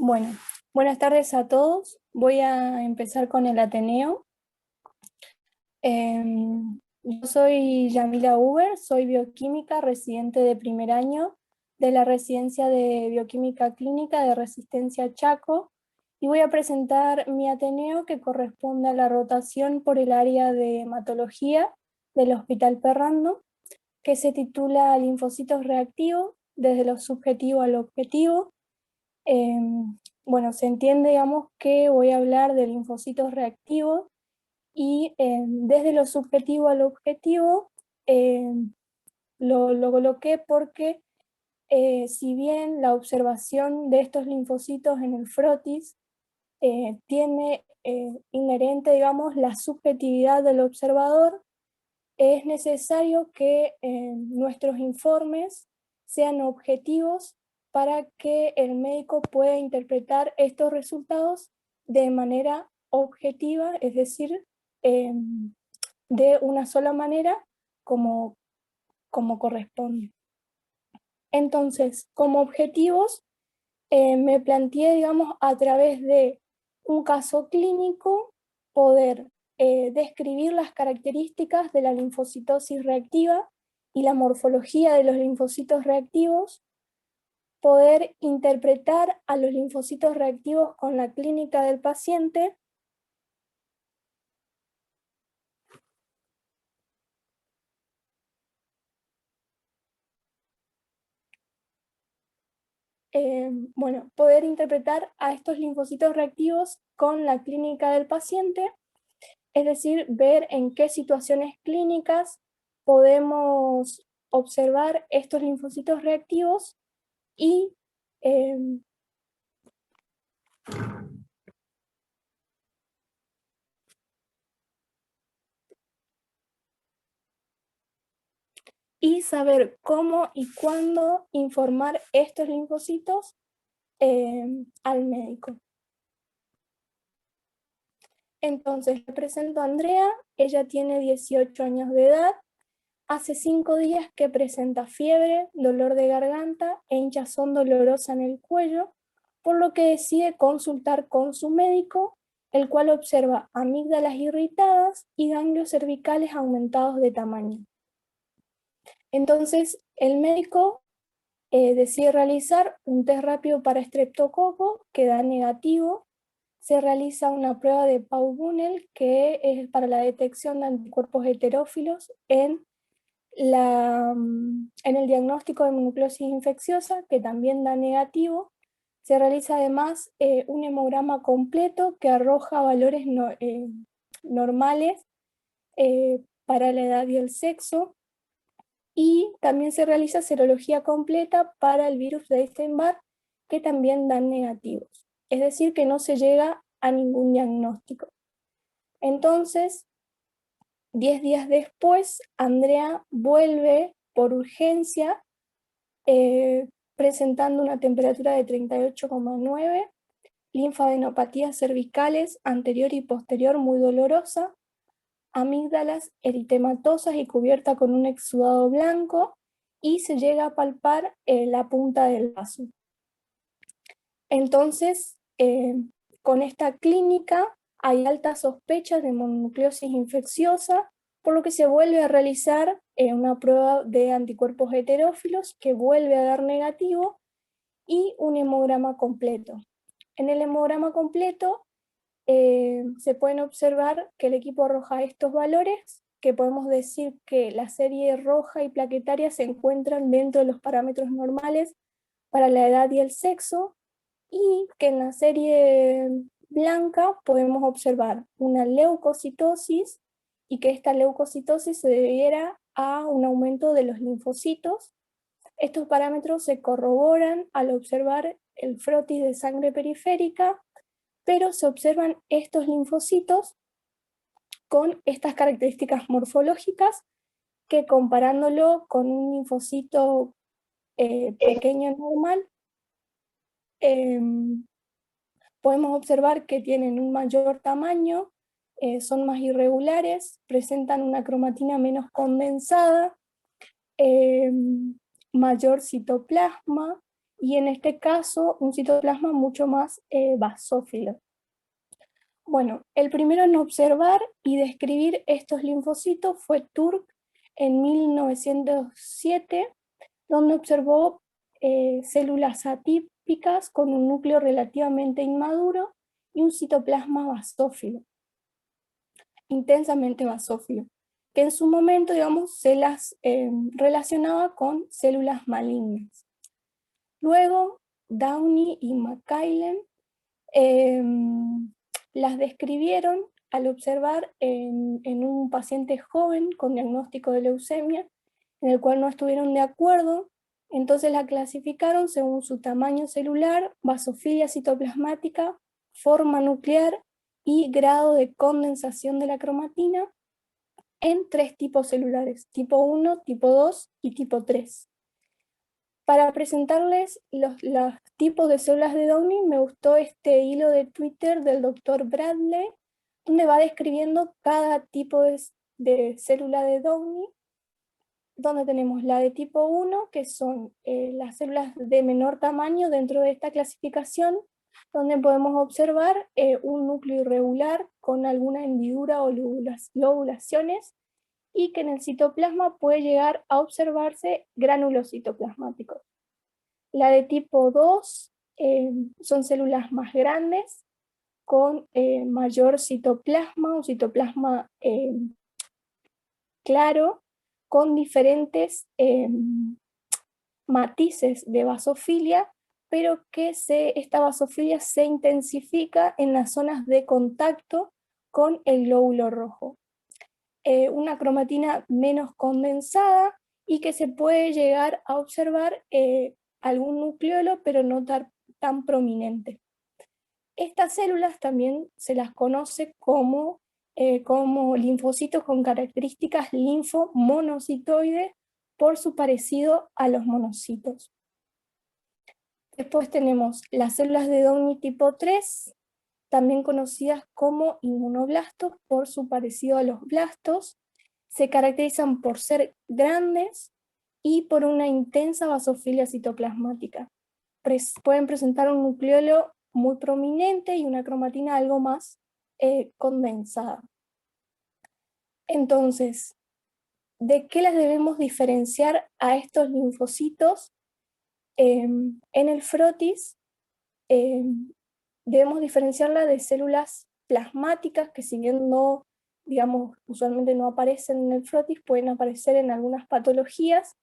Bueno, buenas tardes a todos. Voy a empezar con el Ateneo. Yo soy Yamila Uber, soy bioquímica, residente de primer año de la Residencia de Bioquímica Clínica de Resistencia Chaco, y voy a presentar mi Ateneo, que corresponde a la rotación por el área de hematología del Hospital Perrando, que se titula Linfocitos reactivos, desde lo subjetivo a lo objetivo. Bueno, se entiende, digamos, que voy a hablar de linfocitos reactivos y desde lo subjetivo al objetivo lo coloqué porque si bien la observación de estos linfocitos en el frotis tiene inherente, digamos, la subjetividad del observador, es necesario que nuestros informes sean objetivos para que el médico pueda interpretar estos resultados de manera objetiva, es decir, de una sola manera como, como corresponde. Entonces, como objetivos, me planteé, digamos, a través de un caso clínico, poder describir las características de la linfocitosis reactiva y la morfología de los linfocitos reactivos, poder interpretar a los linfocitos reactivos con la clínica del paciente, bueno, poder interpretar a estos linfocitos reactivos con la clínica del paciente, es decir, ver en qué situaciones clínicas podemos observar estos linfocitos reactivos y eh, saber cómo y cuándo informar estos linfocitos al médico. Entonces, le presento a Andrea. Ella tiene 18 años de edad. Hace 5 días que presenta fiebre, dolor de garganta e hinchazón dolorosa en el cuello, por lo que decide consultar con su médico, el cual observa amígdalas irritadas y ganglios cervicales aumentados de tamaño. Entonces, el médico decide realizar un test rápido para estreptococo, que da negativo. Se realiza una prueba de Pau-Bunel, que es para la detección de anticuerpos heterófilos en el diagnóstico de mononucleosis infecciosa, que también da negativo. Se realiza además un hemograma completo que arroja valores normales para la edad y el sexo. Y también se realiza serología completa para el virus de Epstein-Barr, que también dan negativos. Es decir, que no se llega a ningún diagnóstico. Entonces, 10 días después, Andrea vuelve por urgencia presentando una temperatura de 38,9, linfadenopatías cervicales anterior y posterior muy dolorosa, amígdalas eritematosas y cubierta con un exudado blanco, y se llega a palpar la punta del vaso. Entonces, con esta clínica hay altas sospechas de mononucleosis infecciosa, por lo que se vuelve a realizar una prueba de anticuerpos heterófilos, que vuelve a dar negativo, y un hemograma completo. En el hemograma completo se pueden observar que el equipo arroja estos valores, que podemos decir que la serie roja y plaquetaria se encuentran dentro de los parámetros normales para la edad y el sexo, y que en la serie blanca podemos observar una leucocitosis, y que esta leucocitosis se debiera a un aumento de los linfocitos. Estos parámetros se corroboran al observar el frotis de sangre periférica, pero se observan estos linfocitos con estas características morfológicas, que comparándolo con un linfocito pequeño normal, podemos observar que tienen un mayor tamaño, son más irregulares, presentan una cromatina menos condensada, mayor citoplasma y en este caso un citoplasma mucho más basófilo. Bueno, el primero en observar y describir estos linfocitos fue Turk en 1907, donde observó células atípicas con un núcleo relativamente inmaduro y un citoplasma basófilo, intensamente basófilo, que en su momento, digamos, se las relacionaba con células malignas. Luego, Downey y McCaillen las describieron al observar en un paciente joven con diagnóstico de leucemia, en el cual no estuvieron de acuerdo, entonces la clasificaron según su tamaño celular, basofilia citoplasmática, forma nuclear y grado de condensación de la cromatina en 3 tipos celulares, tipo 1, tipo 2 y tipo 3. Para presentarles los tipos de células de Downey, me gustó este hilo de Twitter del doctor Bradley, donde va describiendo cada tipo de célula de Downey, donde tenemos la de tipo 1, que son las células de menor tamaño dentro de esta clasificación, donde podemos observar un núcleo irregular con alguna hendidura o lobulaciones, y que en el citoplasma puede llegar a observarse gránulos citoplasmáticos. La de tipo 2 son células más grandes, con mayor citoplasma, un citoplasma claro, con diferentes matices de basofilia, pero que esta basofilia se intensifica en las zonas de contacto con el glóbulo rojo. Una cromatina menos condensada y que se puede llegar a observar algún nucleolo, pero no tan prominente. Estas células también se las conoce como linfocitos con características linfomonocitoides por su parecido a los monocitos. Después tenemos las células de Downey tipo 3, también conocidas como inmunoblastos por su parecido a los blastos. Se caracterizan por ser grandes y por una intensa basofilia citoplasmática. Pueden presentar un nucleolo muy prominente y una cromatina algo más condensada. Entonces, ¿de qué las debemos diferenciar a estos linfocitos? En el frotis debemos diferenciarla de células plasmáticas que, si bien no, digamos, usualmente no aparecen en el frotis, pueden aparecer en algunas patologías,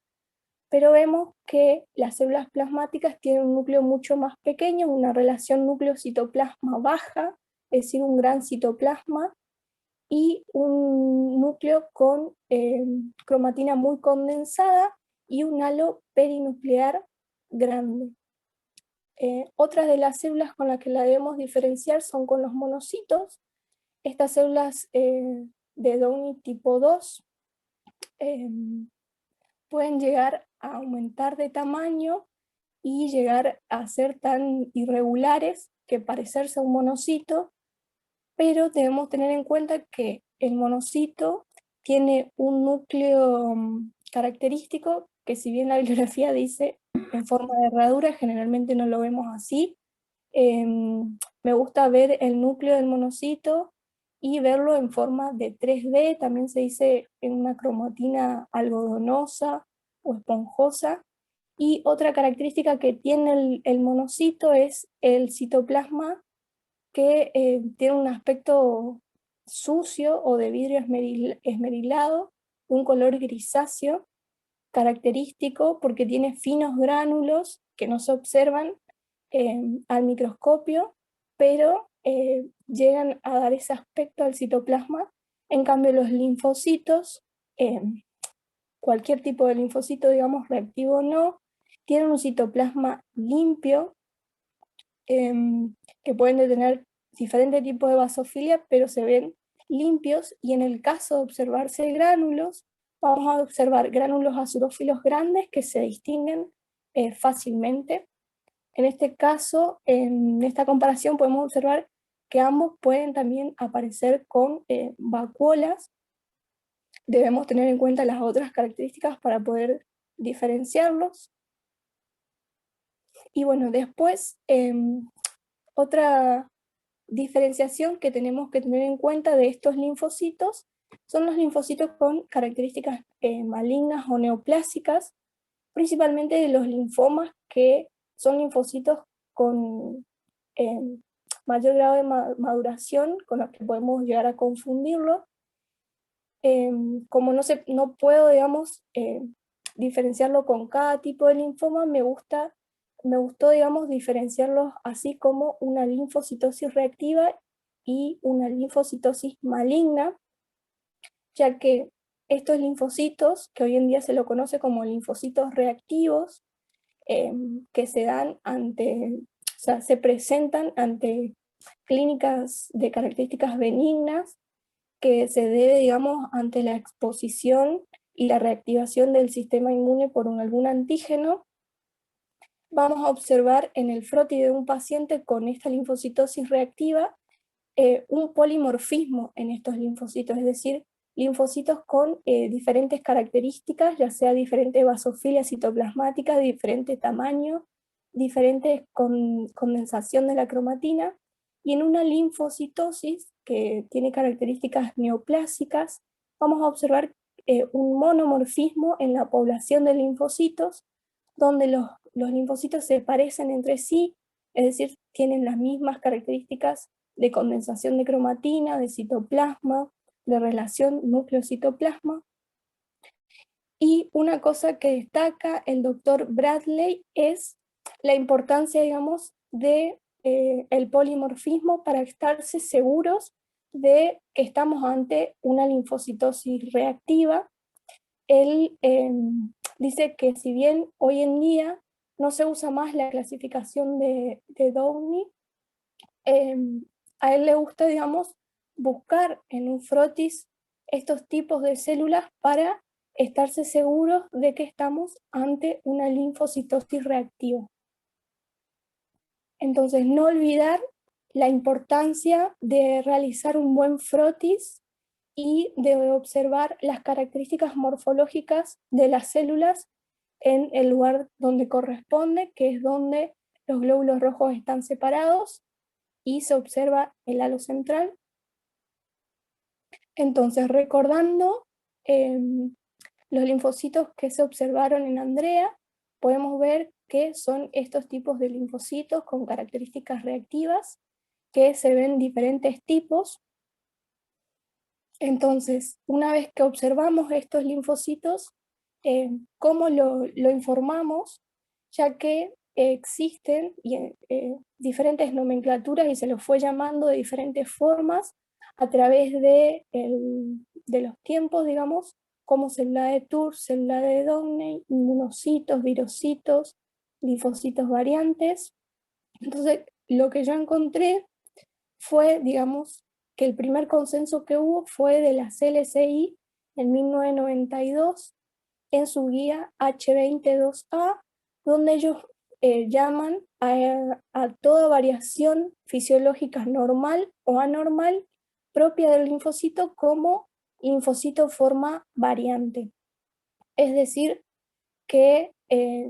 pero vemos que las células plasmáticas tienen un núcleo mucho más pequeño, una relación núcleo-citoplasma baja, es decir, un gran citoplasma, y un núcleo con cromatina muy condensada y un halo perinuclear grande. Otras de las células con las que la debemos diferenciar son con los monocitos. Estas células de Downey tipo 2 pueden llegar a aumentar de tamaño y llegar a ser tan irregulares que parecerse a un monocito, pero debemos tener en cuenta que el monocito tiene un núcleo característico que, si bien la bibliografía dice en forma de herradura, generalmente no lo vemos así. Me gusta ver el núcleo del monocito y verlo en forma de 3D, también se dice en una cromatina algodonosa o esponjosa. Y otra característica que tiene el monocito es el citoplasma, que tiene un aspecto sucio o de vidrio esmerilado, un color grisáceo característico porque tiene finos gránulos que no se observan al microscopio, pero llegan a dar ese aspecto al citoplasma. En cambio, los linfocitos, cualquier tipo de linfocito, digamos, reactivo o no, tienen un citoplasma limpio, que pueden tener diferentes tipos de basofilia, pero se ven limpios, y en el caso de observarse gránulos, vamos a observar gránulos azurófilos grandes que se distinguen fácilmente. En este caso, en esta comparación podemos observar que ambos pueden también aparecer con vacuolas. Debemos tener en cuenta las otras características para poder diferenciarlos. Y bueno, después, otra diferenciación que tenemos que tener en cuenta de estos linfocitos son los linfocitos con características malignas o neoplásicas, principalmente de los linfomas, que son linfocitos con eh, mayor grado de maduración, con los que podemos llegar a confundirlo. Como no puedo, digamos, diferenciarlo con cada tipo de linfoma, me gustó, digamos, diferenciarlos así como una linfocitosis reactiva y una linfocitosis maligna, ya que estos linfocitos, que hoy en día se lo conoce como linfocitos reactivos, que se dan o sea, se presentan ante clínicas de características benignas, que se debe, digamos, ante la exposición y la reactivación del sistema inmune por algún antígeno. Vamos a observar en el frotis de un paciente con esta linfocitosis reactiva un polimorfismo en estos linfocitos, es decir, linfocitos con diferentes características, ya sea diferente basofilia citoplasmática, diferente tamaño, diferente condensación de la cromatina, y en una linfocitosis que tiene características neoplásicas, vamos a observar un monomorfismo en la población de linfocitos, donde los linfocitos se parecen entre sí, es decir, tienen las mismas características de condensación de cromatina, de citoplasma, de relación núcleo-citoplasma. Y una cosa que destaca el doctor Bradley es la importancia, digamos, de el polimorfismo para estarse seguros de que estamos ante una linfocitosis reactiva. Él dice que si bien hoy en día no se usa más la clasificación de Downey, a él le gusta, digamos, buscar en un frotis estos tipos de células para estarse seguros de que estamos ante una linfocitosis reactiva. Entonces, no olvidar la importancia de realizar un buen frotis y de observar las características morfológicas de las células en el lugar donde corresponde, que es donde los glóbulos rojos están separados y se observa el halo central. Entonces, recordando los linfocitos que se observaron en Andrea, podemos ver que son estos tipos de linfocitos con características reactivas, que se ven diferentes tipos. Entonces, una vez que observamos estos linfocitos, ¿cómo lo informamos? Ya que existen diferentes nomenclaturas y se los fue llamando de diferentes formas a través de los tiempos, digamos, como célula de TUR, célula de Downey, inmunocitos, virocitos, linfocitos variantes. Entonces, lo que yo encontré fue, digamos, que el primer consenso que hubo fue de la CLCI en 1992 en su guía H22A, donde ellos llaman a toda variación fisiológica normal o anormal propia del linfocito como linfocito forma variante. Es decir, que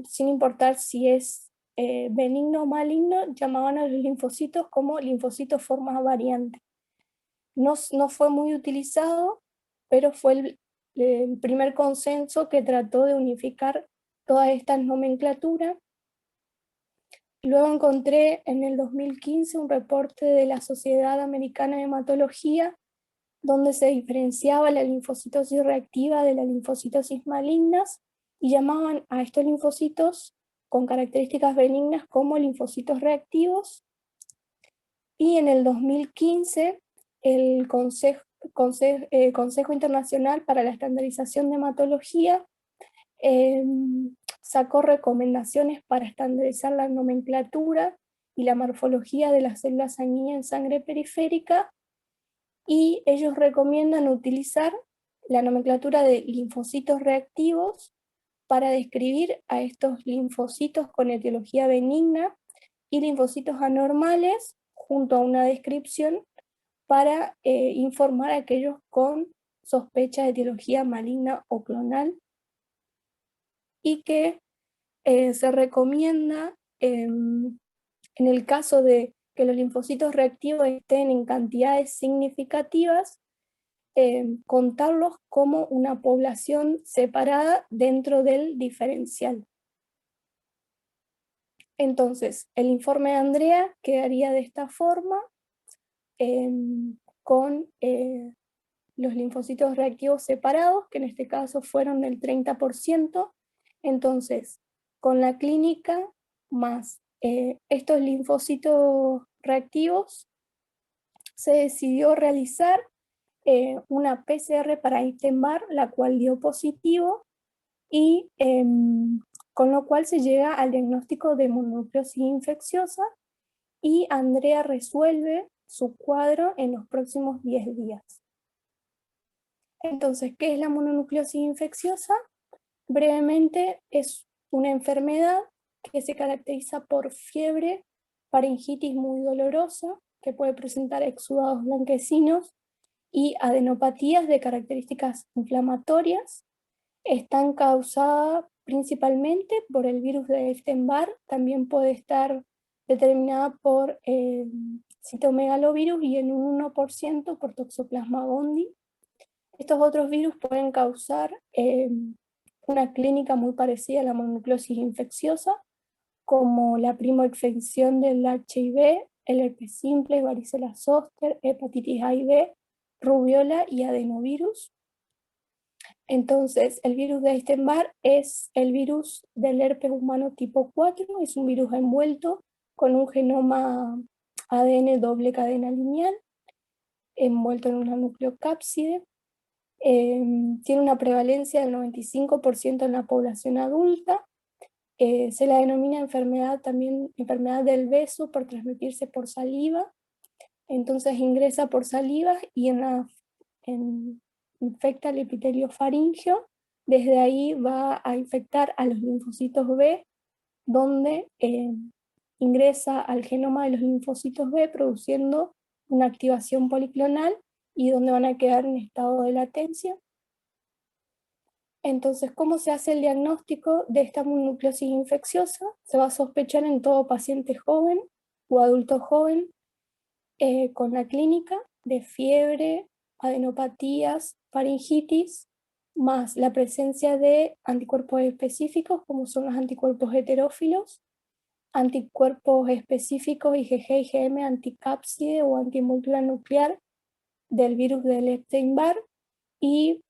sin importar si es benigno o maligno, llamaban a los linfocitos como linfocitos forma variante. No fue muy utilizado, pero fue el primer consenso que trató de unificar todas estas nomenclaturas. Luego encontré en el 2015 un reporte de la Sociedad Americana de Hematología, donde se diferenciaba la linfocitosis reactiva de la linfocitosis malignas y llamaban a estos linfocitos con características benignas como linfocitos reactivos. Y en el 2015 el Consejo Internacional para la Estandarización de Hematología sacó recomendaciones para estandarizar la nomenclatura y la morfología de las células sanguíneas en sangre periférica, y ellos recomiendan utilizar la nomenclatura de linfocitos reactivos para describir a estos linfocitos con etiología benigna y linfocitos anormales, junto a una descripción para informar a aquellos con sospecha de etiología maligna o clonal, y que se recomienda en el caso de que los linfocitos reactivos estén en cantidades significativas, contarlos como una población separada dentro del diferencial. Entonces, el informe de Andrea quedaría de esta forma, con los linfocitos reactivos separados, que en este caso fueron del 30%. Entonces, con la clínica más estos linfocitos reactivos, se decidió realizar una PCR para Epstein-Barr, la cual dio positivo, y con lo cual se llega al diagnóstico de mononucleosis infecciosa, y Andrea resuelve su cuadro en los próximos 10 días. Entonces, ¿qué es la mononucleosis infecciosa? Brevemente, es una enfermedad que se caracteriza por fiebre, faringitis muy dolorosa, que puede presentar exudados blanquecinos, y adenopatías de características inflamatorias. Están causadas principalmente por el virus de Epstein-Barr, también puede estar determinada por citomegalovirus y en un 1% por Toxoplasma gondii. Estos otros virus pueden causar una clínica muy parecida a la mononucleosis infecciosa, como la primoinfección del HIV, el herpes simple, varicela zoster, hepatitis A y B, rubiola y adenovirus. Entonces, el virus de Epstein-Barr es el virus del herpes humano tipo 4, es un virus envuelto con un genoma ADN doble cadena lineal, envuelto en una nucleocápside. Tiene una prevalencia del 95% en la población adulta. Se la denomina enfermedad del beso por transmitirse por saliva. Entonces ingresa por saliva y infecta el epitelio faríngeo. Desde ahí va a infectar a los linfocitos B, donde ingresa al genoma de los linfocitos B produciendo una activación policlonal y donde van a quedar en estado de latencia. Entonces, ¿cómo se hace el diagnóstico de esta mononucleosis infecciosa? Se va a sospechar en todo paciente joven o adulto joven con la clínica de fiebre, adenopatías, faringitis, más la presencia de anticuerpos específicos, como son los anticuerpos heterófilos, anticuerpos específicos IgG, IgM, anticápside o antienvoltura nuclear del virus del Epstein-Barr, y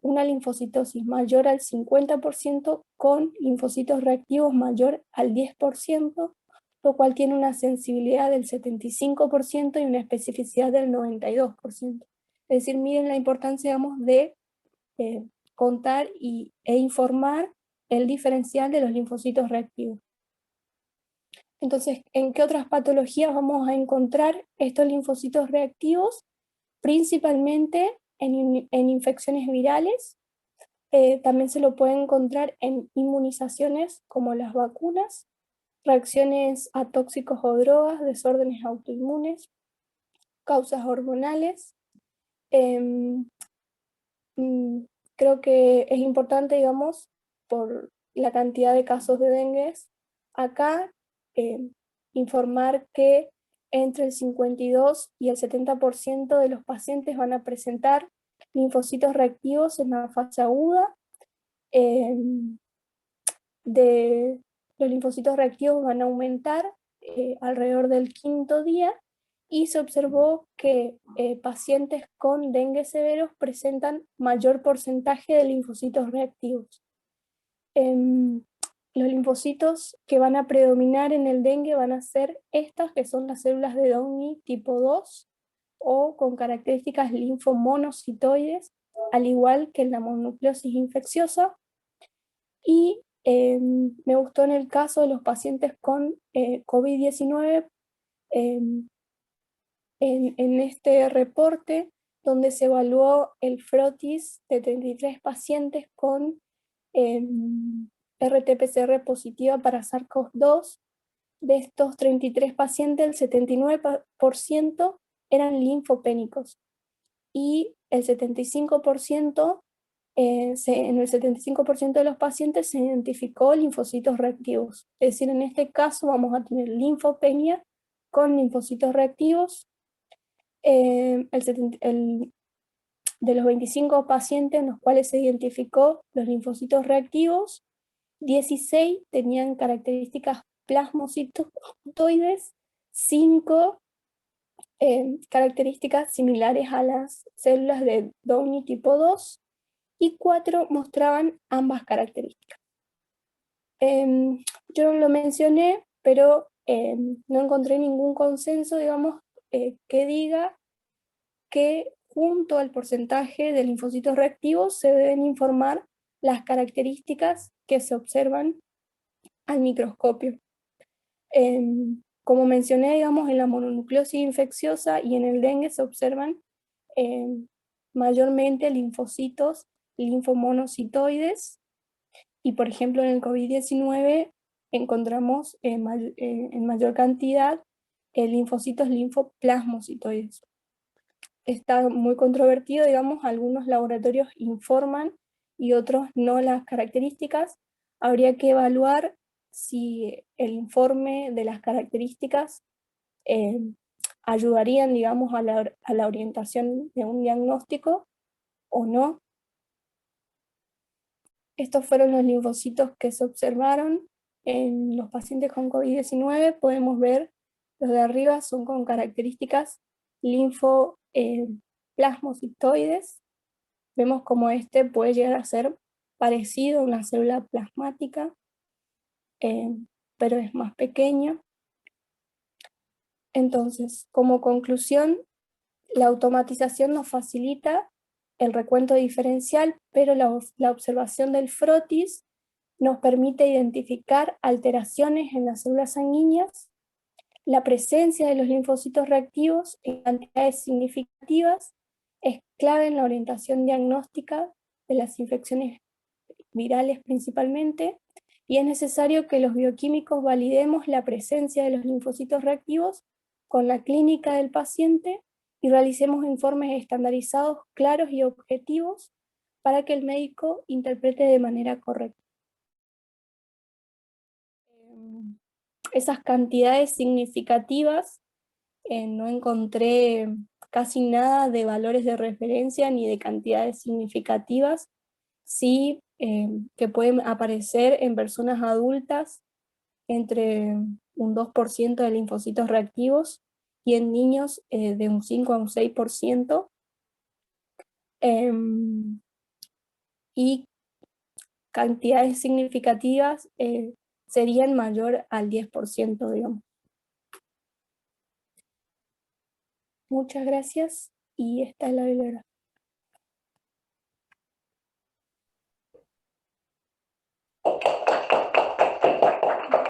una linfocitosis mayor al 50% con linfocitos reactivos mayor al 10%, lo cual tiene una sensibilidad del 75% y una especificidad del 92%. Es decir, miren la importancia, digamos, de contar e informar el diferencial de los linfocitos reactivos. Entonces, ¿en qué otras patologías vamos a encontrar estos linfocitos reactivos? Principalmente en infecciones virales. También se lo puede encontrar en inmunizaciones como las vacunas, reacciones a tóxicos o drogas, desórdenes autoinmunes, causas hormonales. Creo que es importante, digamos, por la cantidad de casos de dengue, acá informar que entre el 52 y el 70% de los pacientes van a presentar linfocitos reactivos en la fase aguda. De los linfocitos reactivos van a aumentar alrededor del 5.º día, y se observó que pacientes con dengue severos presentan mayor porcentaje de linfocitos reactivos. Los linfocitos que van a predominar en el dengue van a ser estas, que son las células de Downey tipo 2 o con características linfomonocitoides, al igual que en la mononucleosis infecciosa. Y me gustó en el caso de los pacientes con COVID-19, en este reporte donde se evaluó el frotis de 33 pacientes con RT-PCR positiva para SARS-CoV-2. De estos 33 pacientes, el 79% eran linfopénicos y el 75% en el 75% de los pacientes se identificó linfocitos reactivos. Es decir, en este caso vamos a tener linfopenia con linfocitos reactivos. De los 25 pacientes en los cuales se identificó los linfocitos reactivos, 16 tenían características plasmocitoides, 5 características similares a las células de Downey tipo 2 y 4 mostraban ambas características. Yo no lo mencioné, pero no encontré ningún consenso, digamos, que diga que junto al porcentaje de linfocitos reactivos se deben informar las características que se observan al microscopio. Como mencioné, digamos, en la mononucleosis infecciosa y en el dengue se observan mayormente linfocitos linfomonocitoides, y por ejemplo en el COVID-19 encontramos en mayor cantidad linfocitos linfoplasmocitoides. Está muy controvertido, digamos, algunos laboratorios informan y otros no las características. Habría que evaluar si el informe de las características ayudarían, digamos, a la orientación de un diagnóstico o no. Estos fueron los linfocitos que se observaron en los pacientes con COVID-19. Podemos ver, los de arriba son con características linfoplasmocitoides. Vemos como este puede llegar a ser parecido a una célula plasmática, pero es más pequeño. Entonces, como conclusión, la automatización nos facilita el recuento diferencial, pero la observación del frotis nos permite identificar alteraciones en las células sanguíneas. La presencia de los linfocitos reactivos en cantidades significativas es clave en la orientación diagnóstica de las infecciones virales principalmente, y es necesario que los bioquímicos validemos la presencia de los linfocitos reactivos con la clínica del paciente y realicemos informes estandarizados, claros y objetivos para que el médico interprete de manera correcta. Esas cantidades significativas, no encontré casi nada de valores de referencia ni de cantidades significativas, sí que pueden aparecer en personas adultas entre un 2% de linfocitos reactivos y en niños de un 5 a un 6%. Y cantidades significativas serían mayor al 10%, digamos. Muchas gracias y esta es la bibliografía.